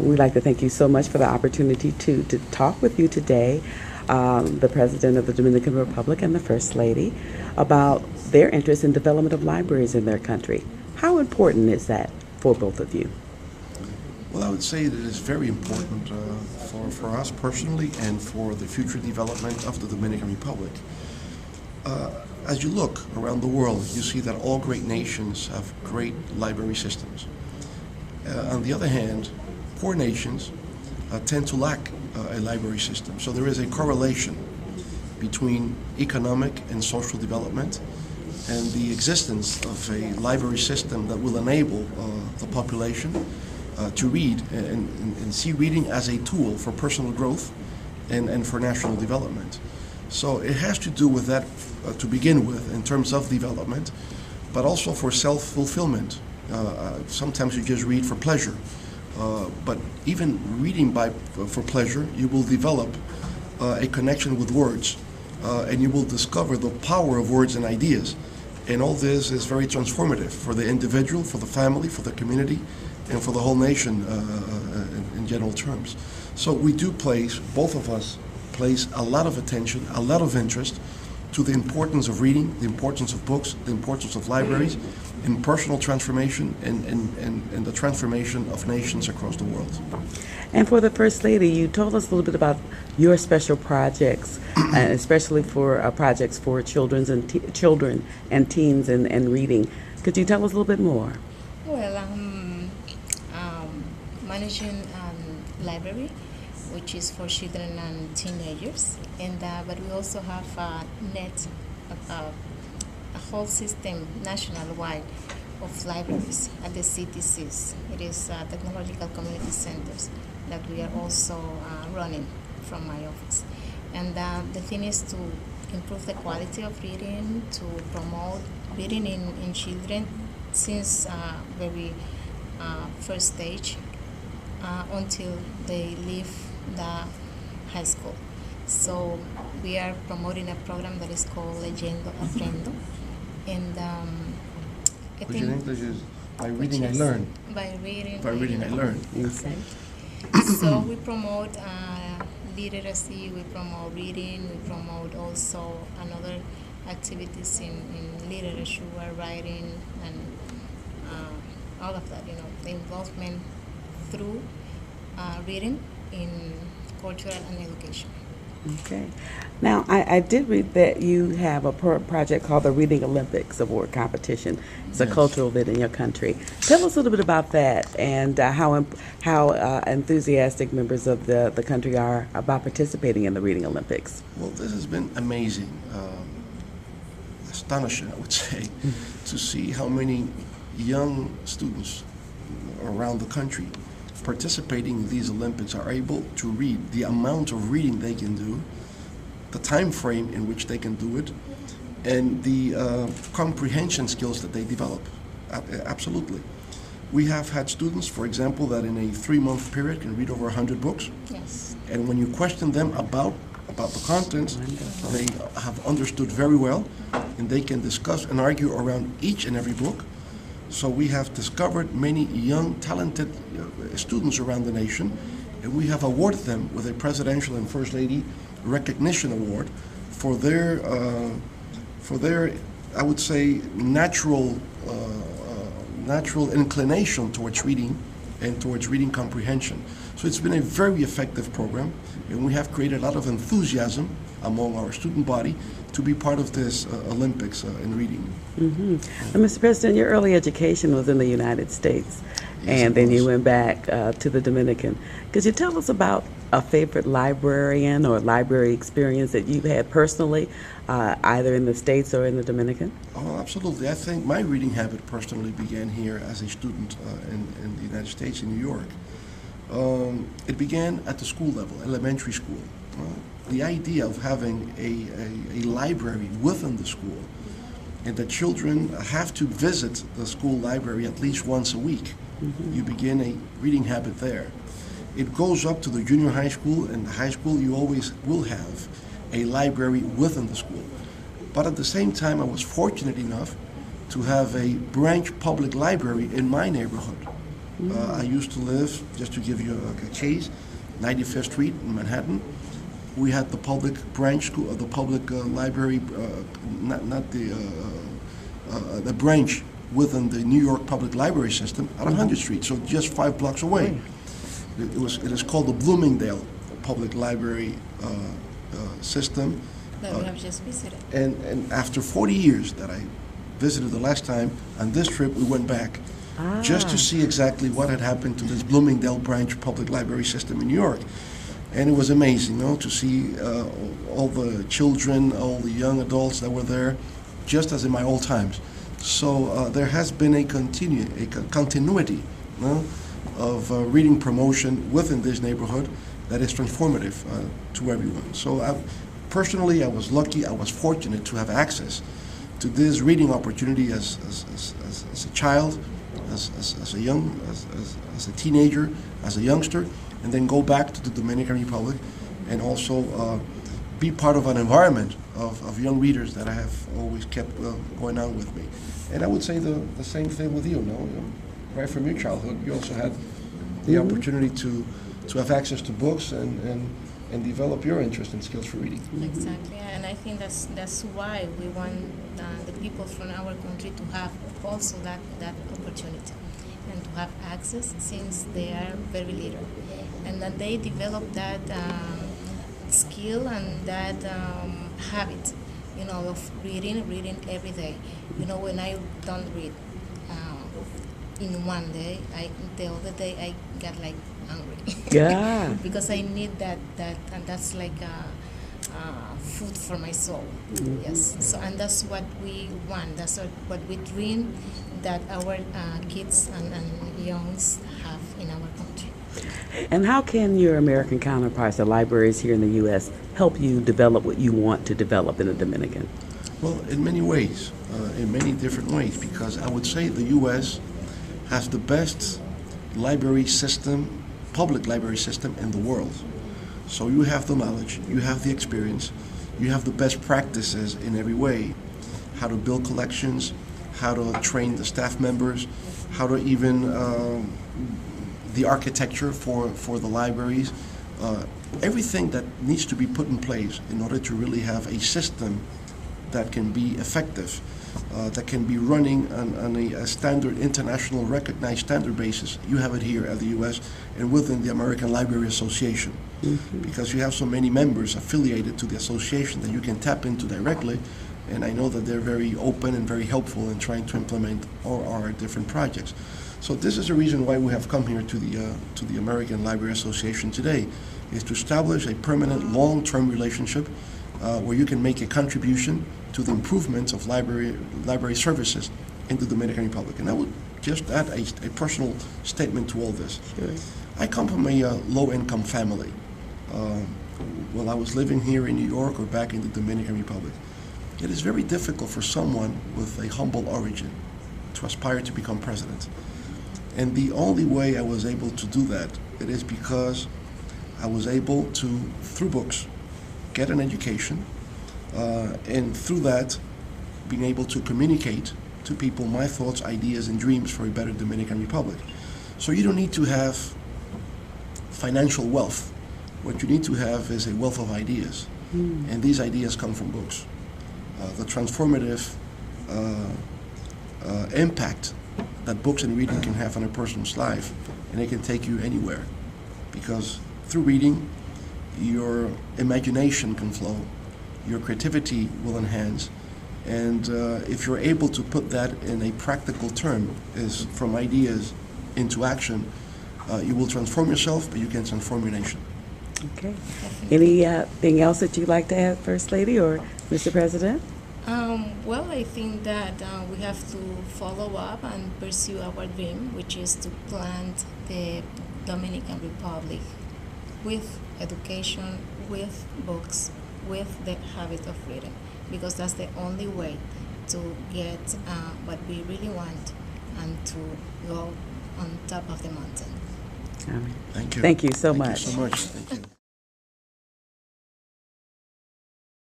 We'd like to thank you so much for the opportunity to talk with you today, the President of the Dominican Republic and the First Lady, about their interest in development of libraries in their country. How important is that for both of you? Well, I would say that it's very important for us personally and for the future development of the Dominican Republic. As you look around the world, you see that all great nations have great library systems. On the other hand, poor nations tend to lack a library system. So there is a correlation between economic and social development and the existence of a library system that will enable the population to read and see reading as a tool for personal growth and for national development. So it has to do with that to begin with in terms of development, but also for self-fulfillment. Sometimes you just read for pleasure, but even reading for pleasure, you will develop a connection with words, and you will discover the power of words and ideas. And all this is very transformative for the individual, for the family, for the community, and for the whole nation in general terms. So we do place, both of us place a lot of attention, a lot of interest to the importance of reading, the importance of books, the importance of libraries, in personal transformation and the transformation of nations across the world. And for the First Lady, you told us a little bit about your special projects, especially for projects for children and teens and reading. Could you tell us a little bit more? Well, managing library, which is for children and teenagers, and but we also have a whole system nationwide of libraries at the CTCs. It is technological community centers that we are also running from my office. And the thing is to improve the quality of reading, to promote reading in children since very first stage until they leave the high school. So we are promoting a program that is called Leyendo Aprendo, and I Which think in English is by reading I learn. By reading, By reading I learn. Okay. So we promote literacy, we promote reading, we promote also another activities in literature, writing, and all of that. The involvement through reading in cultural and education. Okay. Now, I did read that you have a project called the Reading Olympics Award Competition. It's a Yes. cultural event in your country. Tell us a little bit about that and how enthusiastic members of the country are about participating in the Reading Olympics. Well, this has been amazing, astonishing, I would say, to see how many young students around the country participating in these Olympics are able to read, the amount of reading they can do, the time frame in which they can do it, and the comprehension skills that they develop. Absolutely. We have had students, for example, that in a 3-month period can read over 100 books. Yes. And when you question them about the contents, they have understood very well, and they can discuss and argue around each and every book. So we have discovered many young, talented students around the nation, and we have awarded them with a Presidential and First Lady Recognition Award for their, I would say, natural inclination towards reading and towards reading comprehension. So it's been a very effective program, and we have created a lot of enthusiasm among our student body to be part of this Olympics in reading. Mm-hmm. And Mr. President, your early education was in the United States, Yes, and then you was. went back to the Dominican. Could you tell us about a favorite librarian or library experience that you've had personally, either in the States or in the Dominican? Oh, absolutely. I think my reading habit personally began here as a student in the United States, in New York. It began at the school level, elementary school. The idea of having a library within the school, and that children have to visit the school library at least once a week. Mm-hmm. You begin a reading habit there. It goes up to the junior high school, and the high school you always will have a library within the school. But at the same time, I was fortunate enough to have a branch public library in my neighborhood. I used to live, just to give you a case, 95th Street in Manhattan. We had the public branch school, the public library, not the branch within the New York public library system at 100th Street, so just 5 blocks away. It is called the Bloomingdale Public Library system. That we have just visited. And after 40 years that I visited the last time, on this trip we went back just to see exactly what had happened to this Bloomingdale branch public library system in New York. And it was amazing, to see all the children, all the young adults that were there, just as in my old times. So there has been a continuity of reading promotion within this neighborhood that is transformative to everyone. So personally, I was lucky, I was fortunate to have access to this reading opportunity as a child, as a teenager, as a youngster, and then go back to the Dominican Republic and also be part of an environment of young readers that I have always kept going on with me. And I would say the same thing with you, right from your childhood, you also had the opportunity to have access to books and develop your interest and skills for reading. Exactly, and I think that's why we want the people from our country to have also that opportunity and to have access since they are very little, and that they develop that skill and that habit, of reading every day. When I don't read in one day, the other day I get like hungry. Yeah. Because I need that, and that's like food for my soul. Yes. So, and that's what we want. That's what we dream that our kids and youngs have in our country. And how can your American counterparts, the libraries here in the U.S., help you develop what you want to develop in the Dominican? Well, in many ways, in many different ways, because I would say the U.S. has the best library system, public library system in the world. So you have the knowledge, you have the experience, you have the best practices in every way, how to build collections, how to train the staff members, how to even the architecture for the libraries, everything that needs to be put in place in order to really have a system that can be effective, that can be running on a standard, international recognized standard basis. You have it here at the U.S. and within the American Library Association, because you have so many members affiliated to the association that you can tap into directly, and I know that they're very open and very helpful in trying to implement all our different projects. So this is the reason why we have come here to the American Library Association today, is to establish a permanent long-term relationship where you can make a contribution to the improvements of library services in the Dominican Republic. And I would just add a personal statement to all this. Sure. I come from a low-income family. While I was living here in New York or back in the Dominican Republic, it is very difficult for someone with a humble origin to aspire to become president. And the only way I was able to do that, it is because I was able to, through books, get an education, and through that, being able to communicate to people my thoughts, ideas, and dreams for a better Dominican Republic. So you don't need to have financial wealth. What you need to have is a wealth of ideas, and these ideas come from books. The transformative impact that books and reading can have on a person's life, and it can take you anywhere, because through reading, your imagination can flow, your creativity will enhance, and if you're able to put that in a practical term, is from ideas into action, you will transform yourself, but you can transform your nation. Okay. Anything else that you'd like to add, First Lady or Mr. President? Well, I think that we have to follow up and pursue our dream, which is to plant the Dominican Republic with education, with books, with the habit of reading, because that's the only way to get what we really want and to go on top of the mountain. All right. Thank you. Thank you so Thank much. you so much. Thank you.